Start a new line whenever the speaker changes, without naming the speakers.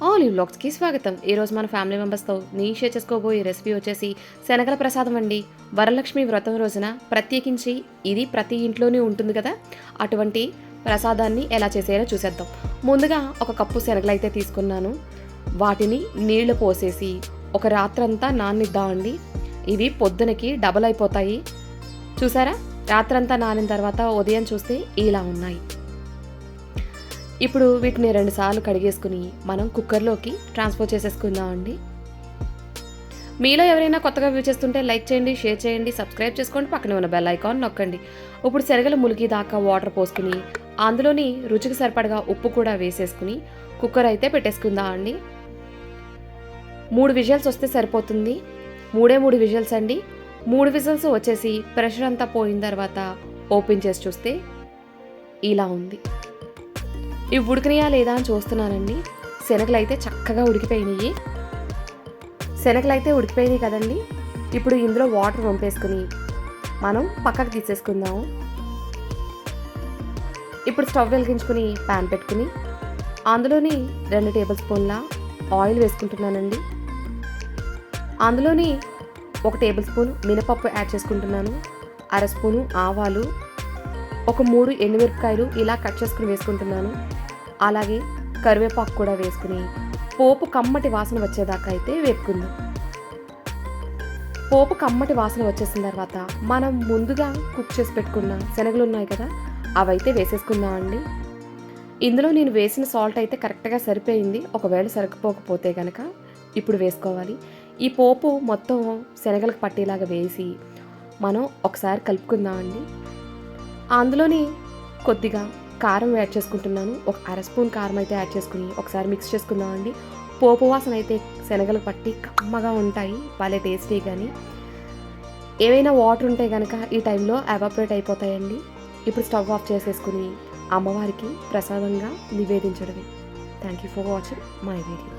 All ఈ వ్లాగ్స్కి స్వాగతం. ఈరోజు మన ఫ్యామిలీ మెంబర్స్తో నేను షేర్ చేసుకోబోయే రెసిపీ వచ్చేసి శనగల ప్రసాదం అండి. వరలక్ష్మి వ్రతం రోజున ప్రత్యేకించి ఇది ప్రతి ఇంట్లోనే ఉంటుంది కదా, అటువంటి ప్రసాదాన్ని ఎలా చేసేయాలో చూసేద్దాం. ముందుగా ఒక కప్పు శనగలు అయితే తీసుకున్నాను. వాటిని నీళ్లు పోసేసి ఒక రాత్రంతా నానిద్దామండి. ఇవి పొద్దునకి డబల్ అయిపోతాయి. చూసారా, రాత్రంతా నానిన తర్వాత ఉదయం చూస్తే ఇలా ఉన్నాయి. ఇప్పుడు వీటిని 2 సార్లు కడిగేసుకుని మనం కుక్కర్లోకి ట్రాన్స్ఫర్ చేసేసుకుందామండి. మీలో ఎవరైనా కొత్తగా వ్యూ చేస్తుంటే లైక్ చేయండి, షేర్ చేయండి, సబ్స్క్రైబ్ చేసుకోండి, పక్కనే ఉన్న బెల్ ఐకాన్ నొక్కండి. ఇప్పుడు శనగలు ములిగి దాకా వాటర్ పోసుకుని అందులోని రుచికి సరిపడగా ఉప్పు కూడా వేసేసుకుని కుక్కర్ అయితే పెట్టేసుకుందామండి. 3 విజిల్స్ వస్తే సరిపోతుంది. 3 విజిల్స్ అండి. 3 విజిల్స్ వచ్చేసి ప్రెషర్ అంతా పోయిన తర్వాత ఓపెన్ చేసి చూస్తే ఇలా ఉంది. ఇవి ఉడికినాయా లేదా అని చూస్తున్నానండి. శనగలు అయితే చక్కగా ఉడికిపోయినాయి. కదండి. ఇప్పుడు ఇందులో వాటర్ వంపేసుకుని మనం పక్కకు తీసేసుకుందాము. ఇప్పుడు స్టవ్ వెలిగించుకుని ప్యాన్ పెట్టుకుని అందులోని 2 టేబుల్ స్పూన్ల ఆయిల్ వేసుకుంటున్నానండి. అందులోని 1 టేబుల్ స్పూన్ మినపప్పు యాడ్ చేసుకుంటున్నాను. 1/2 స్పూను ఆవాలు, ఒక 3 ఎండుమిరపకాయలు ఇలా కట్ చేసుకుని వేసుకుంటున్నాను. అలాగే కరివేపాకు కూడా వేసుకుని పోపు కమ్మటి వాసన వచ్చేదాకా అయితే వేపుకుందాం. పోపు కమ్మటి వాసన వచ్చేసిన తర్వాత మనం ముందుగా కుక్ చేసి పెట్టుకున్న శనగలు ఉన్నాయి కదా, అవైతే వేసేసుకుందామండి. ఇందులో నేను వేసిన సాల్ట్ అయితే కరెక్ట్గా సరిపోయింది. ఒకవేళ సరిపోకపోతే కనుక ఇప్పుడు వేసుకోవాలి. ఈ పోపు మొత్తం శనగలకు పట్టేలాగా వేసి మనం ఒకసారి కలుపుకుందామండి. అందులోని కొద్దిగా కారం యాడ్ చేసుకుంటున్నాను. ఒక 1/2 స్పూన్ కారం అయితే యాడ్ చేసుకుని ఒకసారి మిక్స్ చేసుకుందామండి. పోపు వాసన అయితే శనగలు పట్టి కమ్మగా ఉంటాయి, భలే టేస్టీ. కానీ ఏవైనా వాటర్ ఉంటే కనుక ఈ టైంలో ఎవాపరేట్ అయిపోతాయండి. ఇప్పుడు స్టవ్ ఆఫ్ చేసేసుకుని అమ్మవారికి ప్రసాదంగా నివేదించడమే. Thank you for watching my video.